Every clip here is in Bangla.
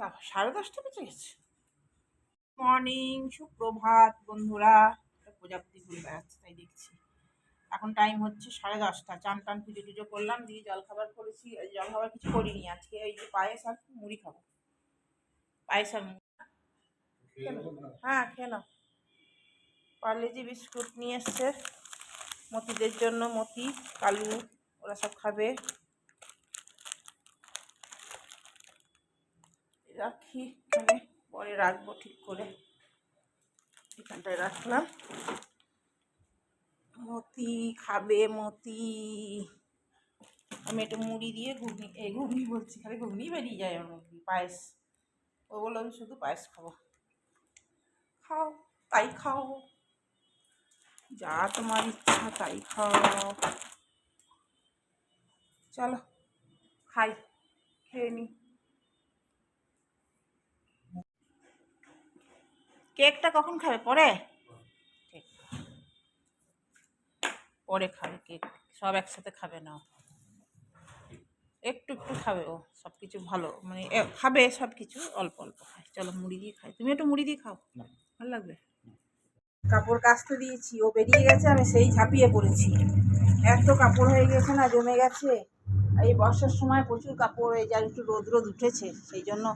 10:30 বেজে গেছে। মর্নিং, সুপ্রভাত বন্ধুরা। প্রজাপতি ঘুরে বেড়াচ্ছে তাই দেখছি। এখন টাইম হচ্ছে 10:30। চান টান পুজো টুজো করলাম, দিয়ে জলখাবার করেছি। জলখাবার কিছু করিনি আজকে, ওই যে পায়েস আর মুড়ি খাবো। পায়েস আর মুড়ি। হ্যাঁ, খেয়ে নাও। পার্লেজি বিস্কুট নিয়ে এসছে মতিদের জন্য। মতি, কালু ওরা সব খাবে। রাখি এখানে, পরে রাখবো ঠিক করে। এখানটায় রাখলাম। মতি খাবে, মতি। আমি একটু মুড়ি দিয়ে ঘুগনি, ঘুগনি বলছি, খালি ঘুগনি বেরিয়ে যায় ওর মধ্যে। পায়েস, ও বললো আমি শুধু পায়েস খাবো। খাও, তাই খাও, যা তোমার ইচ্ছা তাই খাও। চলো খাই, খেয়ে নি। কেকটা কখন খাবে? পরে? ঠিক, পরে খাবে কেক, সব একসাথে খাবে না। একটু একটু খাবে ও, সব কিছু ভালো মানে খাবে, সব কিছু অল্প অল্প খায়। চলো মুড়ি দিয়ে খাই, তুমি একটু মুড়ি দিয়ে খাও, ভালো লাগবে। কাপড় কাচতে দিয়েছি, ও বেরিয়ে গেছে, আমি সেই ঝাঁপিয়ে পড়েছি। এত কাপড় হয়ে গেছে না, জমে গেছে। এই বর্ষার সময় প্রচুর কাপড়, এই যা একটু রোদ রোদ উঠেছে সেই জন্য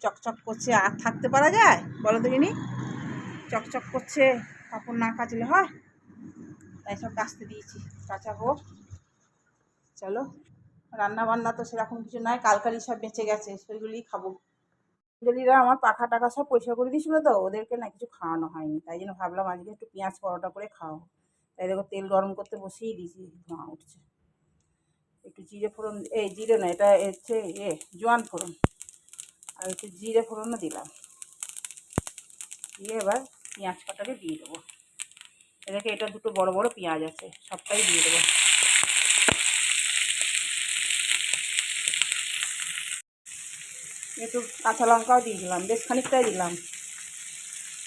চকচক করছে। আর থাকতে পারা যায় বলো দেখিনি? চকচক করছে, কাপড় না কাচলে হয়? তাই সব কাচতে দিয়েছি, কাচা হোক। চলো, রান্না বান্না তো সেরকম কিছু নয়, কালকারই সব বেঁচে গেছে, সেগুলিই খাবো। অঞ্জলিরা আমার পাখা টাকা সব পয়সা করে দিয়েছিল, তো ওদেরকে না কিছু খাওয়ানো হয়নি, তাই জন্য ভাবলাম আজকে একটু পেঁয়াজ পরোটা করে খাও। তাই দেখো তেল গরম করতে বসিয়ে দিয়েছি, ধোঁয়া উঠছে। একটু জিরে ফোড়ন, এই জিরে না, এটা হচ্ছে জোয়ান ফোড়ন, আর একটু জিরে ফোড়নও দিলাম। দিয়ে এবার পেঁয়াজ কাটাকে দিয়ে দেবো। এটাকে, এটা দুটো বড় বড় পেঁয়াজ আছে, সবটাই দিয়ে দেবো। একটু কাঁচা লঙ্কাও দিয়ে দিলাম, বেশ খানিকটাই দিলাম।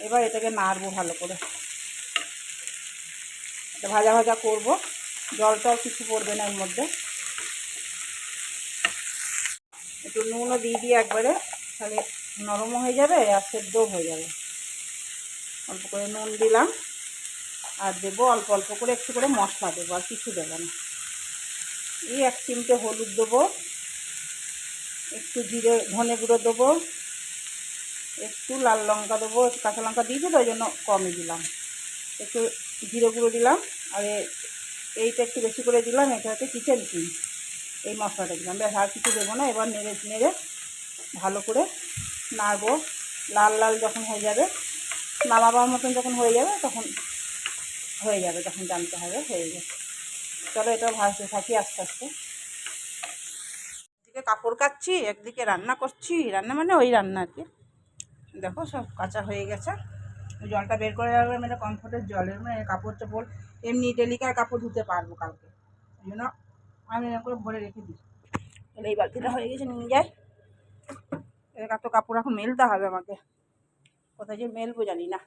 এবার এটাকে নাড়বো ভালো করে, এটা ভাজা ভাজা করবো। জলটাও কিছু পড়বে না এর মধ্যে। একটু নুনও দিয়ে দিই একবারে, তাহলে নরমও হয়ে যাবে আর সেদ্ধও হয়ে যাবে। অল্প করে নুন দিলাম, আর দেবো অল্প অল্প করে একটু করে মশলা দেবো, আর কিছু দেবো না। এই 1 চিমটে হলুদ দেবো, একটু জিরে ধনে গুঁড়ো দেবো, একটু লাল লঙ্কা দেবো, একটু কাঁচা লঙ্কা দিয়েছি তো ওই জন্য কমই দিলাম। একটু জিরে গুঁড়ো দিলাম, আর এইটা একটু বেশি করে দিলাম। এটা হচ্ছে কিচেন কিং, এই মশলাটা দিলাম, ব্যাস আর কিছু দেবো না। এবার নেড়ে নেড়ে ভালো করে নাড়বো। লাল লাল যখন হয়ে যাবে, নামাবার মতন যখন হয়ে যাবে, তখন হয়ে যাবে, তখন জানতে হবে হয়ে গেছে। চলো এটা ভাজতে থাকি আস্তে আস্তে। একদিকে কাপড় কাচ্ছি, একদিকে রান্না করছি। রান্না মানে ওই রান্না আর কি। দেখো সব কাঁচা হয়ে গেছে, জলটা বের করে রাখলাম। এটা কমফোর্টের জলের মানে কাপড় চোপড় এমনি ডেলিকার কাপড় ধুতে পারবো কালকে, ওই জন্য আমি এরকম করে ভরে রেখে দিই। তাহলে এই বালতিটা হয়ে গেছে, নিয়ে যাই। এত কাপড় এখন মেলতে হবে আমাকে, কোথায় যে মেলবো জানি না।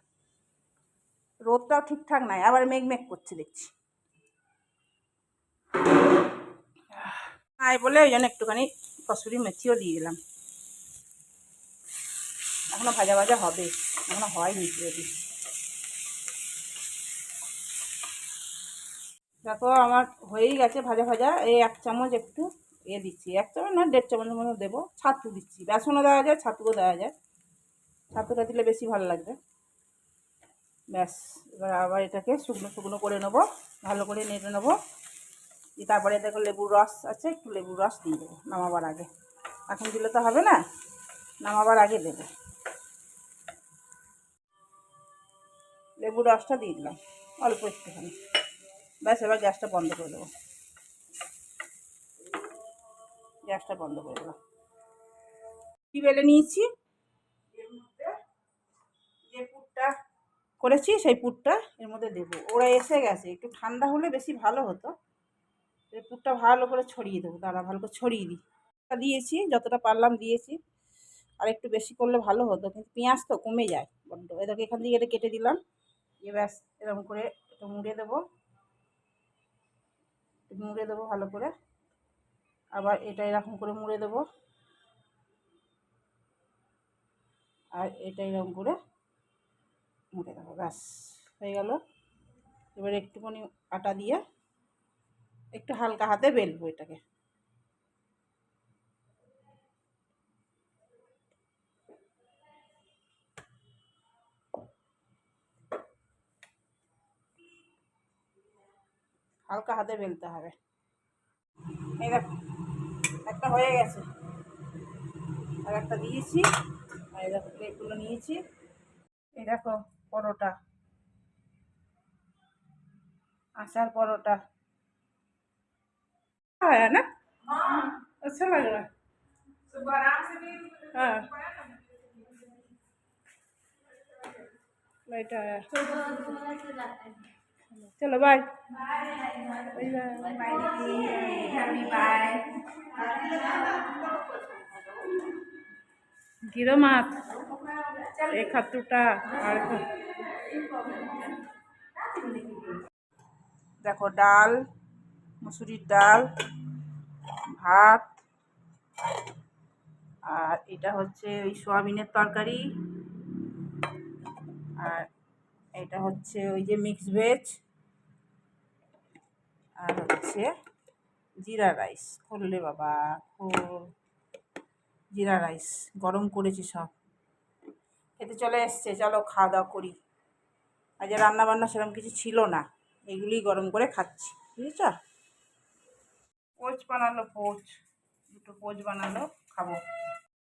রোদটাও ঠিকঠাক নাই, আবার মেঘ মেঘ করছে দেখছি। তাই বলে ওই জন্য একটুখানি কসুরি মেথিও দিয়ে দিলাম। এখনো ভাজা ভাজা হবে, এখনো হয়নি রেডি। দেখো আমার হয়েই গেছে ভাজা ভাজা। এই 1 চামচ একটু দিচ্ছি, 1 চামচ না 1.5 চামচ মতো দেবো ছাতু দিচ্ছি। বেসনও দেওয়া যায়, ছাতুও দেওয়া যায়, ছাতুটা দিলে বেশি ভালো লাগবে। ব্যাস, এবার আবার এটাকে শুকনো শুকনো করে নেবো, ভালো করে নেড়ে নেবো। তারপরে দেখো লেবুর রস আছে, একটু লেবুর রস দিয়ে দেবো নামাবার আগে। এখন দিলে তো হবে না, নামাবার আগে দেবো। লেবুর রসটা দিয়ে দিলাম অল্প একটুখানি। ব্যাস, এবার গ্যাসটা বন্ধ করে দেবো। গ্যাসটা বন্ধ করে দিলাম। কি বেলে নিয়েছি, এর মধ্যে যে পুরটা করেছি সেই পুরটা এর মধ্যে দেবো। ওরা এসে গেছে, একটু ঠান্ডা হলে বেশি ভালো হতো। এই পুরটা ভালো করে ছড়িয়ে দেবো, দাঁড়া ভালো করে ছড়িয়ে দিই। দিয়েছি যতটা পারলাম দিয়েছি, আর একটু বেশি করলে ভালো হতো, কিন্তু পেঁয়াজ তো কমে যায় বড্ড। এটাকে এখান থেকে এটা কেটে দিলাম। দিয়ে ব্যাস এরকম করে একটু মুড়ে দেবো, মুড়ে দেবো ভালো করে। আবার এটা এরকম করে মুড়ে দেবো। আর এটা এরকম করে মুড়ে দেবো, ব্যাস হয়ে গেল। এবার একটুখানি আটা দিয়ে একটু হালকা হাতে বেলবো এটাকে। হালকা হাতে বেলতে হবে। এই দেখো একটা হয়ে গেছে, আর একটা দিয়েছি। আর এই দেখো প্লেটগুলো নিয়েছি। এই দেখো পরোটা, আচার পরোটা है ना, अच्छा लग रहा है। हाँ लाइट आया, चलो बाय बाय। गिरो मत, एक हाथ टूटा और देखो डाल, मसूरी डाल, ভাত, আর এটা হচ্ছে ওই সোয়াবিনের তরকারি, আর এটা হচ্ছে ওই যে মিক্স ভেজ, আর হচ্ছে জিরা রাইস। করলে বাবা জিরা রাইস গরম করেছি সব, খেতে চলে এসছে। চলো খাওয়া দাওয়া করি। আজ রান্না বান্না সেরকম কিছু ছিল না, এগুলি গরম করে খাচ্ছি, বুঝেছ। পোচ বানালো, পোচ, দুটো পোচ বানালো, খাবো।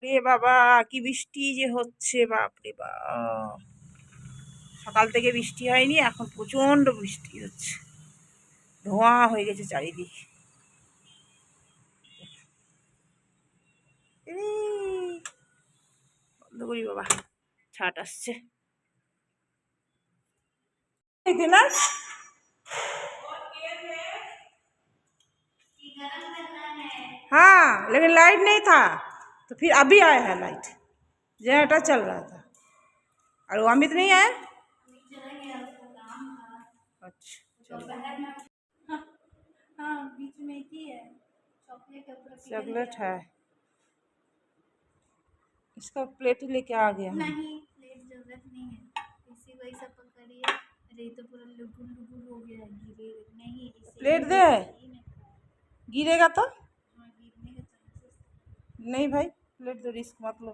রে বাবা কি বৃষ্টি যে হচ্ছে, বাপরে বাপ, সকাল থেকে বৃষ্টি হয়নি, এখন প্রচণ্ড বৃষ্টি হচ্ছে, ধোঁয়া হয়ে গেছে চারিদিক। বন্ধ করি বাবা, ছাট আসছে না। हाँ लेकिन लाइट नहीं था, तो फिर अभी आया है लाइट, जनरेटर चल रहा था। और वो अमित नहीं आया। अच्छा हाँ बीच में ही है, चॉकलेट है, इसका प्लेट लेके आ गया। नहीं प्लेट जरूरत नहीं है, इसी वही सब पकड़िए। अरे तो पूरा लुगुल लुगुल हो गया, गिरे नहीं। प्लेट दे, गिरेगा तो गिरने का चांसेस नहीं भाई, प्लेट दो, रिस्क मत लो।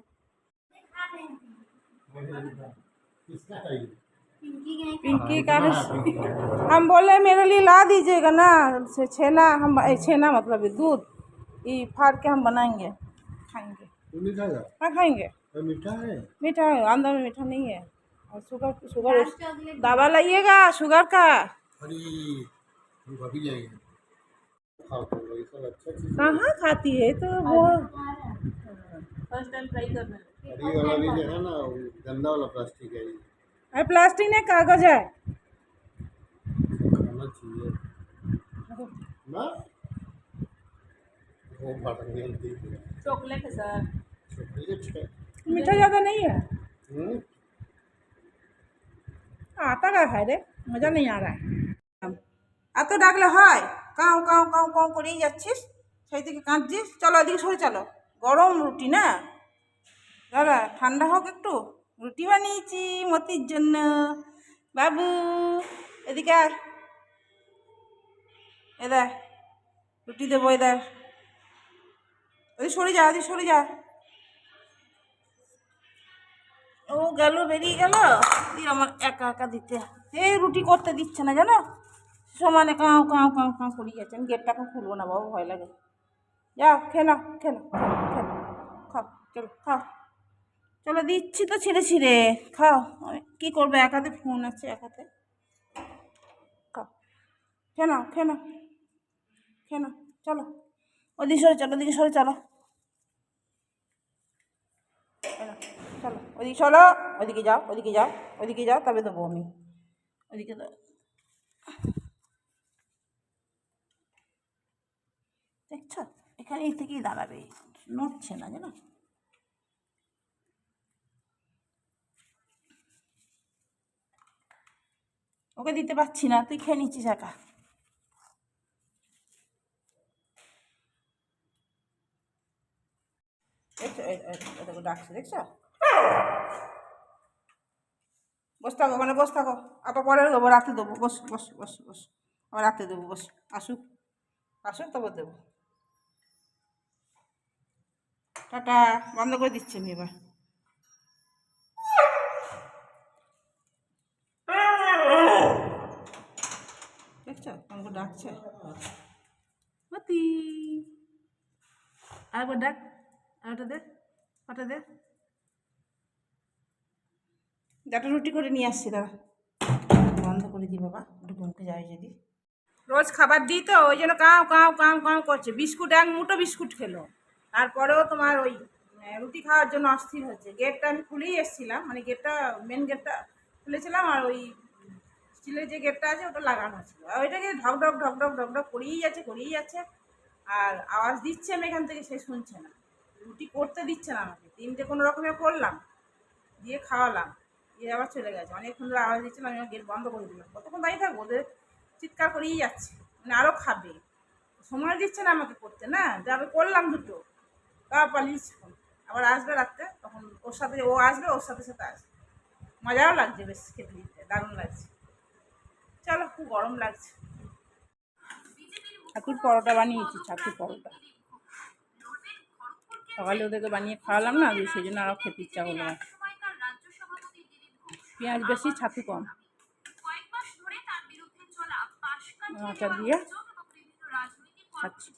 पिंकी का हम बोले मेरे लिए ला दीजिएगा ना छेना, हम छेना मतलब दूध ये फाड़ के हम बनाएंगे, खाएंगे। हाँ खाएंगे, मीठा है, मीठा है, अंदर में मीठा नहीं है। और शुगर, शुगर दवा लाइएगा शुगर का। कहाँ खाती है तो वो फर्स्ट टाइम ट्राई करना है। ये वाला भी जो है ना गंदा वाला प्लास्टिक है, अरे प्लास्टिक नहीं कागज है, खाना चाहिए ना। वो चॉकलेट है सर, चॉकलेट है, मीठा ज़्यादा नहीं है। आता का है रे, मज़ा नहीं आ रहा है। এত ডাকলে হয়, কাউ কাউ কাউ কাউ করেই যাচ্ছিস, সেই থেকে কাঁদছিস। চলো এদিকে সরে চলো, গরম রুটি না দাদা, ঠান্ডা হোক একটু। রুটি বানিয়েছি মতির জন্য, বাবু এদিকে আয়, এদের রুটি দেবো, এদের ওদিকে সরে যা, ওদিকে সরে যা। ও গেল, বেরিয়ে গেল, দিয়ে আমার একা একা দিতে, এই রুটি করতে দিচ্ছে না জানো, সমানে কাউ কাউ কাউ কাউ করিয়ে যাচ্ছে। আমি গেটটাকে খুলবো না বাবু, ভয় লাগে। যাও খেয়ে নাও, খেয়ে নাও, খেয়ে নাও, খাও, চলো খাও, চলো দিচ্ছি তো ছিঁড়ে ছিঁড়ে খাও। কী করবে, এক হাতে ফোন আছে, এক হাতে খাও, খেয়ে নাও, খেয়ে নাও, খেয়ে নাও, চলো ওদিকে সরে চলো, ওদিকে সরে চলো, চলো ওদিকে চলো, ওদিকে যাও, ওদিকে যাও, ওদিকে যাও, তবে দেবো আমি, ওদিকে দাও। দেখছো এখানে এই থেকেই দাঁড়াবে, নড়ছে না জানো। ওকে দিতে পারছি না, তুই খেয়ে নিচ্ছিস একা। দেখছো ডাকছে, দেখছো। বস থাকো ওখানে, বস থাকো। আবার পরে দেবো, রাতে দেবো। বস বস বস বস, আবার রাতে দেবো। বস, আসুক আসুক তারপর দেবো। টাটা, বন্ধ করে দিচ্ছি আমি এবার। দেখছো আমাকে ডাকছে মতি, আরেকবার ডাক, আরেকটা দে, কটা দে। একটা রুটি করে নিয়ে আসছি, দাঁড়া বন্ধ করে দিই বাবা, একটু ঘুমকে যায় যদি। রোজ খাবার দিই তো ওই জন্য কাউ কাউ কাউ কাউ করছে। বিস্কুট এক মুঠো বিস্কুট খেলো, তারপরেও তোমার ওই রুটি খাওয়ার জন্য অস্থির হচ্ছে। গেটটা আমি খুলেই এসেছিলাম, মানে গেটটা মেন গেটটা খুলেছিলাম, আর ওই স্টিলের যে গেটটা আছে ওটা লাগানো ছিল, আর ওইটাকে ঢক ঢক ঢক ঢক ঢক ঢক করেই যাচ্ছে। আর আওয়াজ দিচ্ছে আমি এখান থেকে, সে শুনছে না। রুটি করতে দিচ্ছে না আমাকে, তিনটে কোনো রকমে করলাম, দিয়ে খাওয়ালাম, দিয়ে আবার চলে গেছে। অনেকক্ষণ ধরে আওয়াজ দিচ্ছিলাম, আমি গেট বন্ধ করে দিলাম। কতক্ষণ দাঁড়িয়ে থাকবো, ওদের চিৎকার করেই যাচ্ছে, মানে আরও খাবে। সময় দিচ্ছে না আমাকে করতে, না যাবে করলাম দুটো, তা পালিয়েছে। আবার আসবে রাত্রে, তখন ওর সাথে ও আসবে, ওর সাথে সাথে আসবে। মজাও লাগছে বেশ, খেতে দিতে দারুণ লাগছে। চলো, খুব গরম লাগছে। ছাতুর পরোটা বানিয়েছি, ছাতুর পরোটা সকালে ওদেরকে বানিয়ে খাওয়ালাম না, দিয়ে সেই জন্য আরও খেতে ইচ্ছা হলো না। পেঁয়াজ বেশি, ছাতু কম, আটা দিয়ে খাচ্ছি।